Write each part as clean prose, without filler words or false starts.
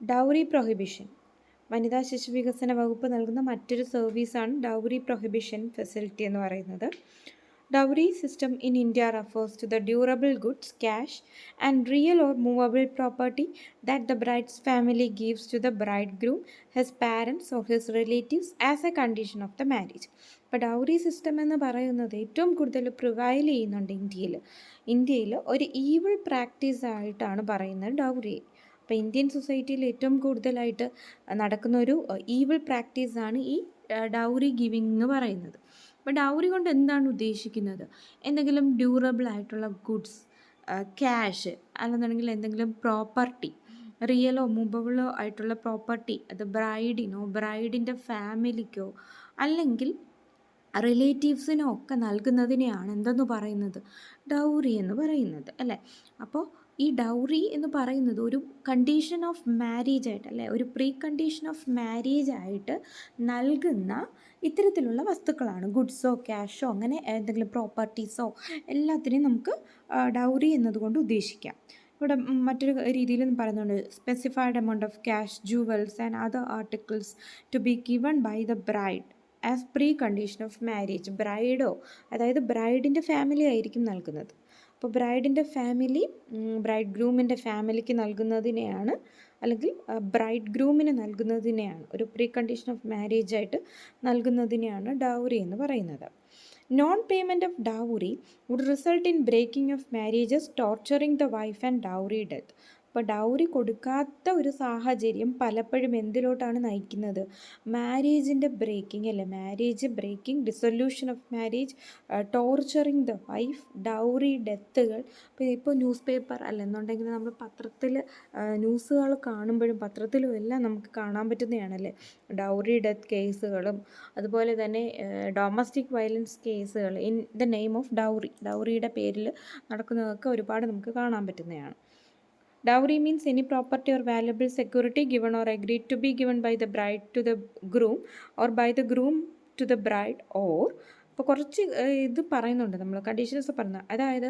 Dowry prohibition. വനിതാ ശിശു വികസന വകുപ്പ് നൽകുന്ന മറ്റൊരു സർവീസാണ് ഡൗറി പ്രൊഹിബിഷൻ ഫെസിലിറ്റി എന്ന് പറയുന്നത്. Dowry system in India refers to the durable goods, cash, and real or movable property that the bride's family gives to the bridegroom, his parents or his relatives as a condition of the marriage. അപ്പോൾ dowry system എന്ന് പറയുന്നത് ഏറ്റവും കൂടുതൽ prevail ചെയ്യുന്നുണ്ട് ഇന്ത്യയിൽ ഒരു evil practice ആയിട്ടാണ് പറയുന്നത് ഡൗറി. അപ്പോൾ ഇന്ത്യൻ സൊസൈറ്റിയിൽ ഏറ്റവും കൂടുതലായിട്ട് നടക്കുന്ന ഒരു ഈവിൾ പ്രാക്ടീസാണ് ഈ ഡൗറി ഗിവിങ് എന്ന് പറയുന്നത്. അപ്പോൾ ഡൗറി കൊണ്ട് എന്താണ് ഉദ്ദേശിക്കുന്നത്? എന്തെങ്കിലും ഡ്യൂറബിൾ ആയിട്ടുള്ള ഗുഡ്സ്, ക്യാഷ്, അല്ലെന്നുണ്ടെങ്കിൽ എന്തെങ്കിലും പ്രോപ്പർട്ടി, റിയലോ മൂവബിളോ ആയിട്ടുള്ള പ്രോപ്പർട്ടി, അത് ബ്രൈഡിനോ ബ്രൈഡിൻ്റെ ഫാമിലിക്കോ അല്ലെങ്കിൽ റിലേറ്റീവ്സിനോ ഒക്കെ നൽകുന്നതിനെയാണ് എന്തെന്ന് പറയുന്നത്? ഡൗറി എന്ന് പറയുന്നത്, അല്ലേ? അപ്പോൾ ഈ ഡൗറി എന്ന് പറയുന്നത് ഒരു കണ്ടീഷൻ ഓഫ് മാരേജ് ആയിട്ട്, അല്ലേ, ഒരു പ്രീ കണ്ടീഷൻ ഓഫ് മാരേജ് ആയിട്ട് നൽകുന്ന ഇത്തരത്തിലുള്ള വസ്തുക്കളാണ്. ഗുഡ്സോ ക്യാഷോ അങ്ങനെ എന്തെങ്കിലും പ്രോപ്പർട്ടീസോ എല്ലാത്തിനെയും നമുക്ക് ഡൗറി എന്നതുകൊണ്ട് ഉദ്ദേശിക്കാം. ഇവിടെ മറ്റൊരു രീതിയിൽ പറയുന്നുണ്ട്, specified amount of cash, jewels and other articles to be given by the bride as pre condition of marriage. ബ്രൈഡോ, അതായത് ബ്രൈഡിൻ്റെ ഫാമിലി ആയിരിക്കും നൽകുന്നത്. അപ്പോൾ ബ്രൈഡിൻ്റെ ഫാമിലി ബ്രൈഡ് ഗ്രൂമിൻ്റെ ഫാമിലിക്ക് നൽകുന്നതിനെയാണ്, അല്ലെങ്കിൽ ബ്രൈഡ് ഗ്രൂമിന് നൽകുന്നതിനെയാണ്, ഒരു പ്രീ കണ്ടീഷൻ ഓഫ് മാരേജ് ആയിട്ട് നൽകുന്നതിനെയാണ് ഡൗറി എന്ന് പറയുന്നത്. Non payment of dowry would result in breaking of marriages, torturing the wife and dowry death. അപ്പോൾ ഡൗറി കൊടുക്കാത്ത ഒരു സാഹചര്യം പലപ്പോഴും എന്തിലോട്ടാണ് നയിക്കുന്നത്? മാരേജിൻ്റെ ബ്രേക്കിംഗ്, അല്ലേ, marriage breaking, dissolution of marriage, torturing the wife, dowry ഡെത്തുകൾ. ഇപ്പോൾ ന്യൂസ് പേപ്പർ അല്ലെന്നുണ്ടെങ്കിൽ നമ്മൾ പത്രത്തിൽ ന്യൂസുകൾ കാണുമ്പോഴും പത്രത്തിലും എല്ലാം നമുക്ക് കാണാൻ പറ്റുന്നതാണല്ലേ ഡൗറി ഡെത്ത് കേസുകളും, അതുപോലെ തന്നെ ഡൊമസ്റ്റിക് വയലൻസ് കേസുകൾ in the name of dowry, ഡൗറിയുടെ പേരിൽ നടക്കുന്നതൊക്കെ ഒരുപാട് നമുക്ക് കാണാൻ പറ്റുന്നതാണ്. Dowry means any property or valuable security given or agreed to be given by the bride to the groom or by the groom to the bride or. ഇപ്പോൾ കുറച്ച് ഇത് പറയുന്നുണ്ട്, നമ്മൾ കണ്ടീഷൻസ് പറയുന്നത്, അതായത്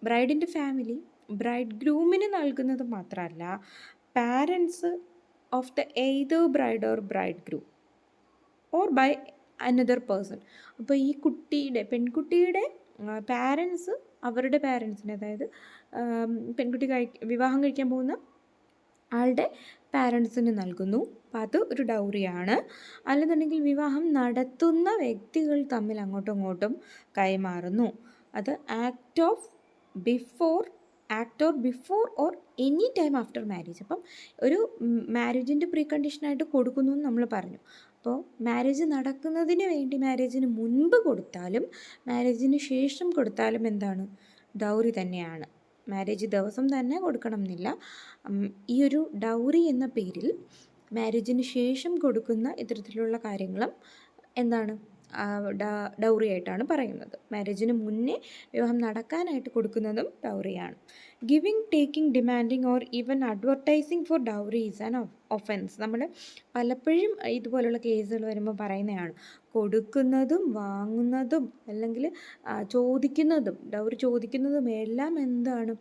ബ്രൈഡിൻ്റെ ഫാമിലി ബ്രൈഡ് ഗ്രൂമിന് നൽകുന്നത് മാത്രമല്ല, parents of the either bride or bride groom or by another person. അപ്പോൾ ഈ പെൺകുട്ടിയുടെ പാരൻസ് അവരുടെ പാരൻസിന്, അതായത് പെൺകുട്ടി വിവാഹം കഴിക്കാൻ പോകുന്ന ആളുടെ പാരൻസിന് നൽകുന്നു. അപ്പോൾ അത് ഒരു ഡൗറിയാണ്. അല്ലെന്നുണ്ടെങ്കിൽ വിവാഹം നടത്തുന്ന വ്യക്തികൾ തമ്മിൽ അങ്ങോട്ടും ഇങ്ങോട്ടും കൈമാറുന്നു. അത് act or before or any time after marriage. അപ്പം ഒരു മാരേജിൻ്റെ പ്രീ കണ്ടീഷനായിട്ട് കൊടുക്കുന്നു എന്ന് നമ്മൾ പറഞ്ഞു. അപ്പോൾ മാരേജ് നടക്കുന്നതിന് വേണ്ടി മാരേജിന് മുൻപ് കൊടുത്താലും മാരേജിന് ശേഷം കൊടുത്താലും എന്താണ്? ഡൗറി തന്നെയാണ്. മാരേജ് ദിവസം തന്നെ കൊടുക്കണം എന്നില്ല. ഈ ഒരു ഡൗറി എന്ന പേരിൽ മാരേജിന് ശേഷം കൊടുക്കുന്ന ഇത്തരത്തിലുള്ള കാര്യങ്ങളും എന്താണ്? ഡൗറി ആയിട്ടാണ് പറയുന്നത്. മാരേജിന് മുന്നേ വിവാഹം നടക്കാനായിട്ട് കൊടുക്കുന്നതും ഡൗറിയാണ്. Giving, taking, demanding or even advertising for dowry is an offence. നമ്മൾ പലപ്പോഴും ഇതുപോലുള്ള കേസുകൾ വരുമ്പോൾ പറയുന്നതാണ്, കൊടുക്കുന്നതും വാങ്ങുന്നതും അല്ലെങ്കിൽ ചോദിക്കുന്നതും, ഡൗറി ചോദിക്കുന്നതും എല്ലാം എന്താണ്?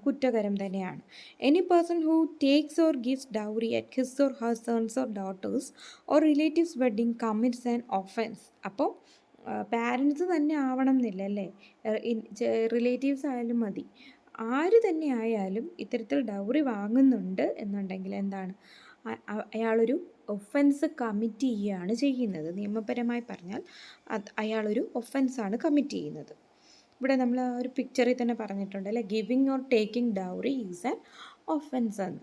കുറ്റകരം തന്നെയാണ്. Any person who takes or gives dowry at his or her sons or daughters or relatives wedding commits an offence. അപ്പോൾ പാരൻസ് തന്നെ ആവണം എന്നില്ല, അല്ലേ, റിലേറ്റീവ്സ് ആയാലും മതി, ആര് തന്നെ ആയാലും ഇത്തരത്തിൽ ഡൗറി വാങ്ങുന്നുണ്ട് എന്നുണ്ടെങ്കിൽ എന്താണ്? അയാളൊരു ഒഫൻസ് കമ്മിറ്റ് ചെയ്യുകയാണ് ചെയ്യുന്നത്. നിയമപരമായി പറഞ്ഞാൽ അയാളൊരു ഒഫൻസാണ് കമ്മിറ്റ് ചെയ്യുന്നത്. ഇവിടെ നമ്മൾ ഒരു പിക്ചറിൽ തന്നെ പറഞ്ഞിട്ടുണ്ട്, അല്ലേ, giving or taking dowry is an offence എന്ന്.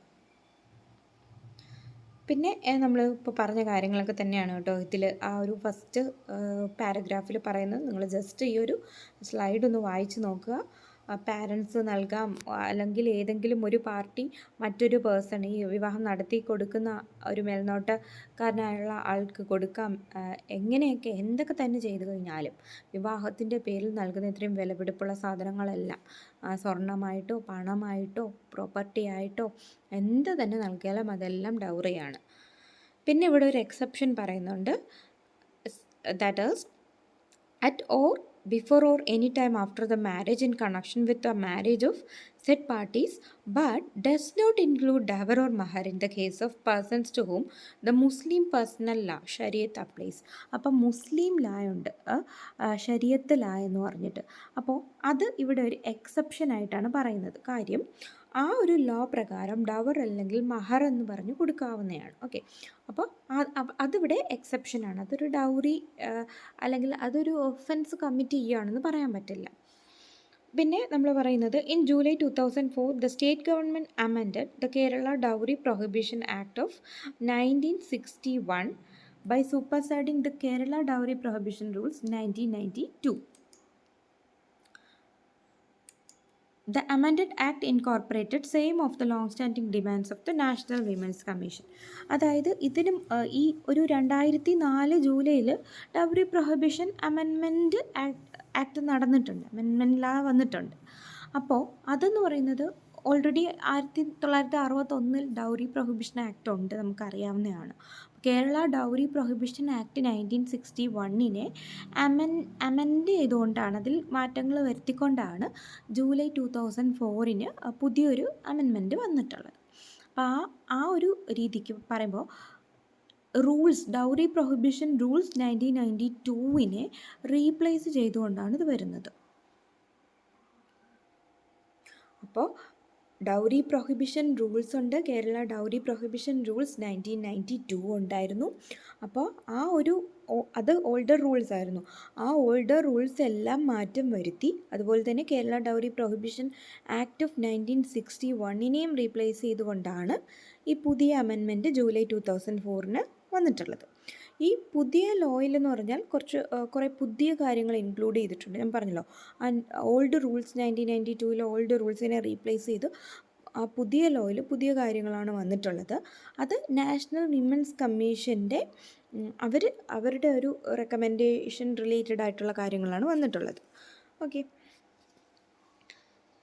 പിന്നെ നമ്മൾ ഇപ്പോൾ പറഞ്ഞ കാര്യങ്ങളൊക്കെ തന്നെയാണ് കേട്ടോ ഇതിൽ ആ ഒരു ഫസ്റ്റ് പാരഗ്രാഫിൽ പറയുന്നത്. നിങ്ങൾ ജസ്റ്റ് ഈ ഒരു സ്ലൈഡ് ഒന്ന് വായിച്ച് നോക്കുക. പാരൻസ് നൽകാം, അല്ലെങ്കിൽ ഏതെങ്കിലും ഒരു പാർട്ടി മറ്റൊരു പേഴ്സൺ, ഈ വിവാഹം നടത്തി കൊടുക്കുന്ന ഒരു മേൽനോട്ടക്കാരനായുള്ള ആൾക്ക് കൊടുക്കാം. എങ്ങനെയൊക്കെ എന്തൊക്കെ തന്നെ ചെയ്തു കഴിഞ്ഞാലും വിവാഹത്തിൻ്റെ പേരിൽ നൽകുന്ന ഇത്രയും വിലപിടിപ്പുള്ള സാധനങ്ങളെല്ലാം സ്വർണമായിട്ടോ പണമായിട്ടോ പ്രോപ്പർട്ടി ആയിട്ടോ എന്ത് തന്നെ നൽകിയാലും അതെല്ലാം ഡൗറിയാണ്. പിന്നെ ഇവിടെ ഒരു എക്സെപ്ഷൻ പറയുന്നുണ്ട്, that is at or before or any time after the marriage in connection with the marriage of said parties, but does not include davar or mahar in the case of persons to whom the Muslim personal law ഷരിയത്ത് applies. അപ്പം Muslim ലാ ഉണ്ട്, ഷരിയത്ത് ലാ എന്ന് പറഞ്ഞിട്ട്. അപ്പോൾ അത് ഇവിടെ ഒരു എക്സെപ്ഷൻ ആയിട്ടാണ് പറയുന്നത്. കാര്യം ആ ഒരു ലോ പ്രകാരം ഡവർ അല്ലെങ്കിൽ മഹർ എന്ന് പറഞ്ഞ് കൊടുക്കാവുന്നതാണ്. ഓക്കെ, അപ്പോൾ അതിവിടെ എക്സെപ്ഷനാണ്. അതൊരു ഡൗറി അല്ലെങ്കിൽ അതൊരു ഒഫൻസ് കമ്മിറ്റ് ചെയ്യുകയാണെന്ന് പറയാൻ പറ്റില്ല. പിന്നെ നമ്മൾ പറയുന്നത് in July 2004 the state government amended the Kerala dowry prohibition act of 1961 by superseding the Kerala Dowry Prohibition Rules 1992. The amended act incorporated same of the long-standing demands of the National Women's Commission. അതായത് ഇതിനും ഈ ഒരു 2004 ജൂലൈയിൽ dowry prohibition amendment act നടന്നിട്ടുണ്ട്, amendment ലാ വന്നിട്ടുണ്ട്. അപ്പോൾ അതെന്ന് പറയുന്നത് ഓൾറെഡി 1961 ഡൗറി പ്രൊഹിബിഷൻ ആക്ട് ഉണ്ട്, നമുക്കറിയാവുന്നതാണ്. Kerala dowry prohibition act 1961 amend ചെയ്തുകൊണ്ടാണ്, അതിൽ മാറ്റങ്ങൾ വരുത്തിക്കൊണ്ടാണ് ജൂലൈ 2004 പുതിയൊരു അമെൻമെൻറ്റ് വന്നിട്ടുള്ളത്. അപ്പോൾ ആ ഒരു രീതിക്ക് പറയുമ്പോൾ rules, dowry prohibition rules 1992 replace ചെയ്തുകൊണ്ടാണ് ഇത് വരുന്നത്. അപ്പോൾ ഡൗറി പ്രൊഹിബിഷൻ റൂൾസ് ഉണ്ട്, കേരള ഡൗറി പ്രൊഹിബിഷൻ റൂൾസ് 1992 ഉണ്ടായിരുന്നു. അപ്പോൾ അത് ഓൾഡർ റൂൾസ് ആയിരുന്നു. ആ ഓൾഡർ റൂൾസ് എല്ലാം മാറ്റം വരുത്തി. അതുപോലെ തന്നെ Kerala dowry prohibition act of 1961 replace ചെയ്തുകൊണ്ടാണ് ഈ പുതിയ അമെൻമെൻറ്റ് ജൂലൈ 2004 വന്നിട്ടുള്ളത്. ഈ പുതിയ ലോയിലെന്ന് പറഞ്ഞാൽ കുറേ പുതിയ കാര്യങ്ങൾ ഇൻക്ലൂഡ് ചെയ്തിട്ടുണ്ട്. ഞാൻ പറഞ്ഞല്ലോ, ഓൾഡ് റൂൾസ് 1992 ഓൾഡ് റൂൾസിനെ റീപ്ലേസ് ചെയ്ത് ആ പുതിയ ലോയിൽ പുതിയ കാര്യങ്ങളാണ് വന്നിട്ടുള്ളത്. അത് നാഷണൽ വിമൻസ് കമ്മീഷൻ്റെ അവരുടെ ഒരു റെക്കമെൻഡേഷൻ റിലേറ്റഡ് ആയിട്ടുള്ള കാര്യങ്ങളാണ് വന്നിട്ടുള്ളത്. ഓക്കെ,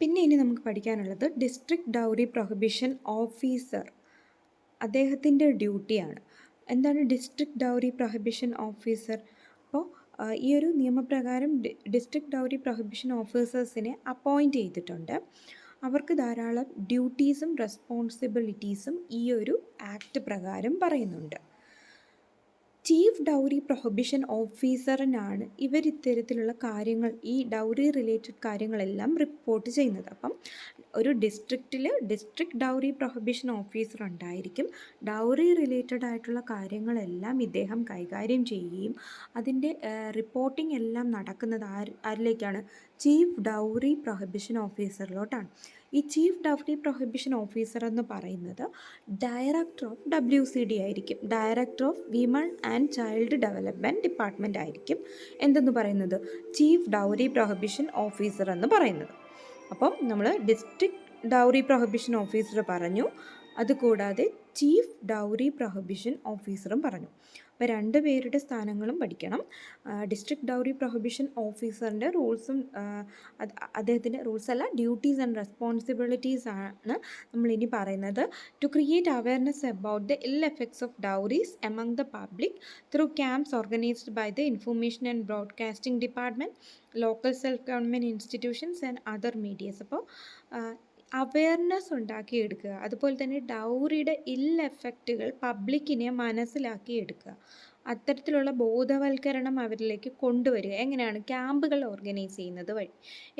പിന്നെ ഇനി നമുക്ക് പഠിക്കാനുള്ളത് ഡിസ്ട്രിക്ട് ഡൗറി പ്രൊഹിബിഷൻ ഓഫീസർ, അദ്ദേഹത്തിൻ്റെ ഡ്യൂട്ടിയാണ്. എന്താണ് ഡിസ്ട്രിക്ട് ഡൗറി പ്രൊഹിബിഷൻ ഓഫീസർ? അപ്പോൾ ഈ ഒരു നിയമപ്രകാരം ഡിസ്ട്രിക്ട് ഡൗറി പ്രൊഹിബിഷൻ ഓഫീസേഴ്സിനെ അപ്പോയിൻറ്റ് ചെയ്തിട്ടുണ്ട്. അവർക്ക് ധാരാളം ഡ്യൂട്ടീസും റെസ്പോൺസിബിലിറ്റീസും ഈ ഒരു ആക്ട് പ്രകാരം പറയുന്നുണ്ട്. ചീഫ് ഡൗറി പ്രൊഹിബിഷൻ ഓഫീസറിനാണ് ഇത്തരത്തിലുള്ള കാര്യങ്ങൾ, ഈ ഡൗറി റിലേറ്റഡ് കാര്യങ്ങളെല്ലാം റിപ്പോർട്ട് ചെയ്യുന്നത്. അപ്പം ഒരു ഡിസ്ട്രിക്റ്റിൽ ഡിസ്ട്രിക്ട് ഡൗറി പ്രൊഹിബിഷൻ ഓഫീസർ ഉണ്ടായിരിക്കും. ഡൗറി റിലേറ്റഡ് ആയിട്ടുള്ള കാര്യങ്ങളെല്ലാം ഇദ്ദേഹം കൈകാര്യം ചെയ്യുകയും അതിൻ്റെ റിപ്പോർട്ടിംഗ് എല്ലാം നടക്കുന്നത് ആരിലേക്കാണ്? ചീഫ് ഡൗറി പ്രൊഹിബിഷൻ ഓഫീസറിലോട്ടാണ്. ഈ ചീഫ് ഡൗറി പ്രൊഹിബിഷൻ ഓഫീസർ എന്ന് പറയുന്നത് ഡയറക്ടർ ഓഫ് WCD ആയിരിക്കും, director of women and child development department ആയിരിക്കും എന്തെന്ന് പറയുന്നത്? ചീഫ് ഡൗറി പ്രൊഹിബിഷൻ ഓഫീസർ എന്ന് പറയുന്നത്. അപ്പം നമ്മൾ ഡിസ്ട്രിക്ട് ഡൗറി പ്രൊഹിബിഷൻ ഓഫീസർ പറഞ്ഞു, അതുകൂടാതെ ചീഫ് ഡൗറി പ്രൊഹിബിഷൻ ഓഫീസറും പറഞ്ഞു. അപ്പോൾ 2 പേരുടെ സ്ഥാനങ്ങളും പഠിക്കണം. ഡിസ്ട്രിക്ട് ഡൗറി പ്രൊഹിബിഷൻ ഓഫീസറിൻ്റെ റൂൾസും അദ്ദേഹത്തിൻ്റെ റൂൾസ് അല്ല, ഡ്യൂട്ടീസ് ആൻഡ് റെസ്പോൺസിബിലിറ്റീസ് ആണ് നമ്മളിനി പറയുന്നത്. To create awareness about the ill effects of dowries among the public through camps organised by the information and broadcasting department, local self government institutions and other medias. അപ്പോൾ awareness ഉണ്ടാക്കിയെടുക്കുക, അതുപോലെ തന്നെ ഡൗറിയുടെ ഇൽ എഫക്റ്റുകൾ പബ്ലിക്കിനെ മനസ്സിലാക്കിയെടുക്കുക, അത്തരത്തിലുള്ള ബോധവൽക്കരണം അവരിലേക്ക് കൊണ്ടുവരിക. എങ്ങനെയാണ്? ക്യാമ്പുകൾ ഓർഗനൈസ് ചെയ്യുന്നത് വഴി.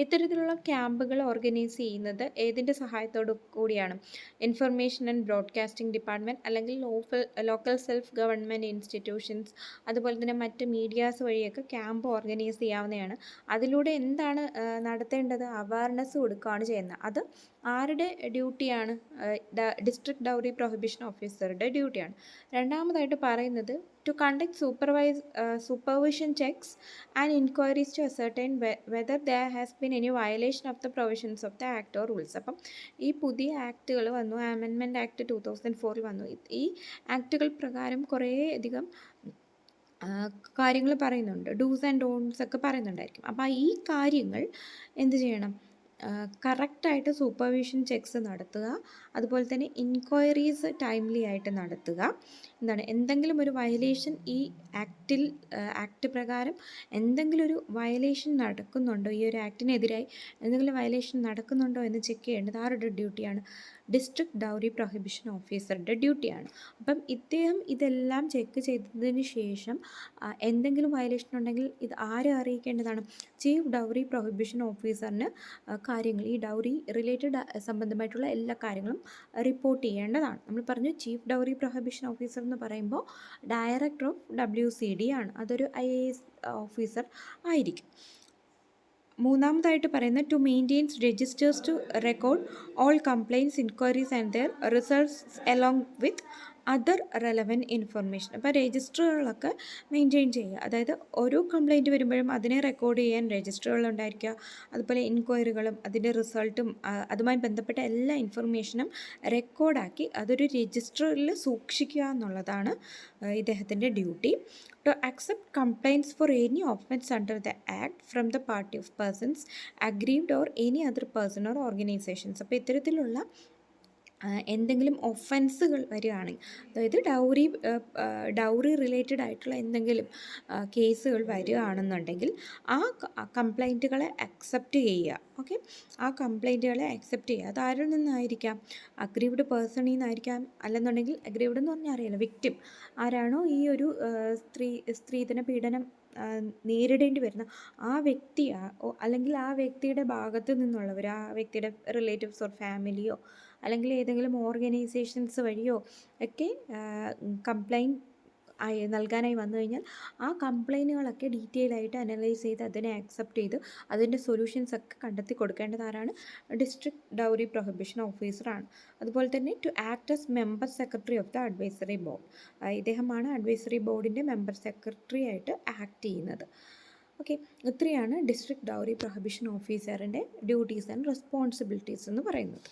ഇത്തരത്തിലുള്ള ക്യാമ്പുകൾ ഓർഗനൈസ് ചെയ്യുന്നത് ഏതിൻ്റെ സഹായത്തോടു കൂടിയാണ്? ഇൻഫർമേഷൻ ആൻഡ് ബ്രോഡ്കാസ്റ്റിംഗ് ഡിപ്പാർട്ട്മെൻറ്റ് അല്ലെങ്കിൽ ലോക്കൽ സെൽഫ് ഗവൺമെൻറ് ഇൻസ്റ്റിറ്റ്യൂഷൻസ്, അതുപോലെ തന്നെ മറ്റ് മീഡിയാസ് വഴിയൊക്കെ ക്യാമ്പ് ഓർഗനൈസ് ചെയ്യാവുന്നതാണ്. അതിലൂടെ എന്താണ് നടത്തേണ്ടത്? അവയർനെസ് കൊടുക്കുകയാണ് ചെയ്യുന്നത്. അത് ആരുടെ ഡ്യൂട്ടിയാണ്? ഡിസ്ട്രിക്ട് ഡൗറി പ്രൊഹിബിഷൻ ഓഫീസറുടെ ഡ്യൂട്ടിയാണ്. രണ്ടാമതായിട്ട് പറയുന്നത് to conduct supervision checks and inquiries to ascertain whether there has been any violation of the provisions of the act or rules. അപ്പം ഈ പുതിയ ആക്റ്റുകൾ വന്നു, അമെൻമെൻറ്റ് ആക്ട് 2004 വന്നു. ഈ ആക്റ്റുകൾ പ്രകാരം കുറേയധികം കാര്യങ്ങൾ പറയുന്നുണ്ട്, ഡൂസ് ആൻഡ് ഡോൺസ് ഒക്കെ പറയുന്നുണ്ടായിരിക്കും. അപ്പോൾ ഈ കാര്യങ്ങൾ എന്ത് ചെയ്യണം? കറക്റ്റായിട്ട് സൂപ്പർവിഷൻ ചെക്സ് നടത്തുക, അതുപോലെ തന്നെ ഇൻക്വയറീസ് ടൈംലി ആയിട്ട് നടത്തുക. എന്തെങ്കിലും ഒരു വയലേഷൻ ഈ ആക്ട് പ്രകാരം എന്തെങ്കിലും ഒരു വയലേഷൻ നടക്കുന്നുണ്ടോ, ഈ ഒരു ആക്ടിനെതിരായി എന്തെങ്കിലും വയലേഷൻ നടക്കുന്നുണ്ടോ എന്ന് ചെക്ക് ചെയ്യേണ്ടത് ആരുടെ ഡ്യൂട്ടിയാണ്? ഡിസ്ട്രിക്ട് ഡൗറി പ്രൊഹിബിഷൻ ഓഫീസറുടെ ഡ്യൂട്ടിയാണ്. അപ്പം ഇദ്ദേഹം ഇതെല്ലാം ചെക്ക് ചെയ്തതിന് ശേഷം എന്തെങ്കിലും വയലേഷൻ ഉണ്ടെങ്കിൽ ഇത് ആരെ അറിയിക്കേണ്ടതാണ്? ചീഫ് ഡൗറി പ്രൊഹിബിഷൻ ഓഫീസറിന് കാര്യങ്ങൾ, ഈ ഡൗറി റിലേറ്റഡ് സംബന്ധമായിട്ടുള്ള എല്ലാ കാര്യങ്ങളും റിപ്പോർട്ട് ചെയ്യേണ്ടതാണ്. നമ്മൾ പറഞ്ഞു ചീഫ് ഡൗറി പ്രൊഹിബിഷൻ ഓഫീസർ എന്ന് പറയുമ്പോൾ ഡയറക്ടർ ഓഫ് WCD ആണ്. അതൊരു IAS ഓഫീസർ ആയിരിക്കും. മൂന്നാമതായിട്ട് പറയുന്നത് to maintains registers to record all complaints, inquiries and their results along with other relevant information. അപ്പോൾ രജിസ്റ്ററുകളൊക്കെ മെയിൻറ്റെയിൻ ചെയ്യുക, അതായത് ഓരോ കംപ്ലയിൻറ്റ് വരുമ്പോഴും അതിനെ റെക്കോർഡ് ചെയ്യാൻ രജിസ്റ്ററുകളുണ്ടായിരിക്കുക. അതുപോലെ ഇൻക്വയറികളും അതിൻ്റെ റിസൾട്ടും അതുമായി ബന്ധപ്പെട്ട എല്ലാ ഇൻഫർമേഷനും റെക്കോർഡാക്കി അതൊരു രജിസ്റ്ററിൽ സൂക്ഷിക്കുക എന്നുള്ളതാണ് ഇദ്ദേഹത്തിൻ്റെ duty. To accept complaints for any offence under the act from the party of persons aggrieved or any other person or organisations. അപ്പോൾ ഇത്തരത്തിലുള്ള എന്തെങ്കിലും ഒഫൻസുകൾ വരികയാണെങ്കിൽ, അതായത് ഡൗറി റിലേറ്റഡ് ആയിട്ടുള്ള എന്തെങ്കിലും കേസുകൾ വരികയാണെന്നുണ്ടെങ്കിൽ ആ കംപ്ലൈൻറ്റുകളെ അക്സെപ്റ്റ് ചെയ്യുക. ഓക്കെ, ആ കംപ്ലൈൻറ്റുകളെ അക്സെപ്റ്റ് ചെയ്യുക. അത് ആരിൽ നിന്നായിരിക്കാം? അഗ്രീവ്ഡ് പേഴ്സണിൽ നിന്നായിരിക്കാം, അല്ലെന്നുണ്ടെങ്കിൽ അഗ്രീവ്ഡ് എന്ന് പറഞ്ഞാൽ അറിയില്ല, വിക്ടിം ആരാണോ ഈ ഒരു സ്ത്രീധന പീഡനം നേരിടേണ്ടി വരുന്ന ആ വ്യക്തി, അല്ലെങ്കിൽ ആ വ്യക്തിയുടെ ഭാഗത്ത് നിന്നുള്ളവർ, ആ വ്യക്തിയുടെ റിലേറ്റീവ്സ് ഓർ ഫാമിലിയോ അല്ലെങ്കിൽ ഏതെങ്കിലും ഓർഗനൈസേഷൻസ് വഴിയോ ഒക്കെ കംപ്ലൈൻറ്റ് നൽകാനായി വന്നു കഴിഞ്ഞാൽ ആ കംപ്ലൈൻറ്റുകളൊക്കെ ഡീറ്റെയിൽ ആയിട്ട് അനലൈസ് ചെയ്ത് അതിനെ അക്സെപ്റ്റ് ചെയ്ത് അതിൻ്റെ സൊല്യൂഷൻസ് ഒക്കെ കണ്ടെത്തി കൊടുക്കേണ്ടത് ആരാണ്? ഡിസ്ട്രിക്ട് ഡൗറി പ്രൊഹിബിഷൻ ഓഫീസറാണ്. അതുപോലെ തന്നെ to act as member secretary of the advisory board. ഇദ്ദേഹമാണ് അഡ്വൈസറി ബോർഡിൻ്റെ മെമ്പർ സെക്രട്ടറി ആയിട്ട് ആക്ട് ചെയ്യുന്നത്. ഓക്കെ, ഇത്രയാണ് ഡിസ്ട്രിക്ട് ഡൗറി പ്രൊഹിബിഷൻ ഓഫീസറിൻ്റെ ഡ്യൂട്ടീസ് ആൻഡ് റെസ്പോൺസിബിലിറ്റീസ് എന്ന് പറയുന്നത്.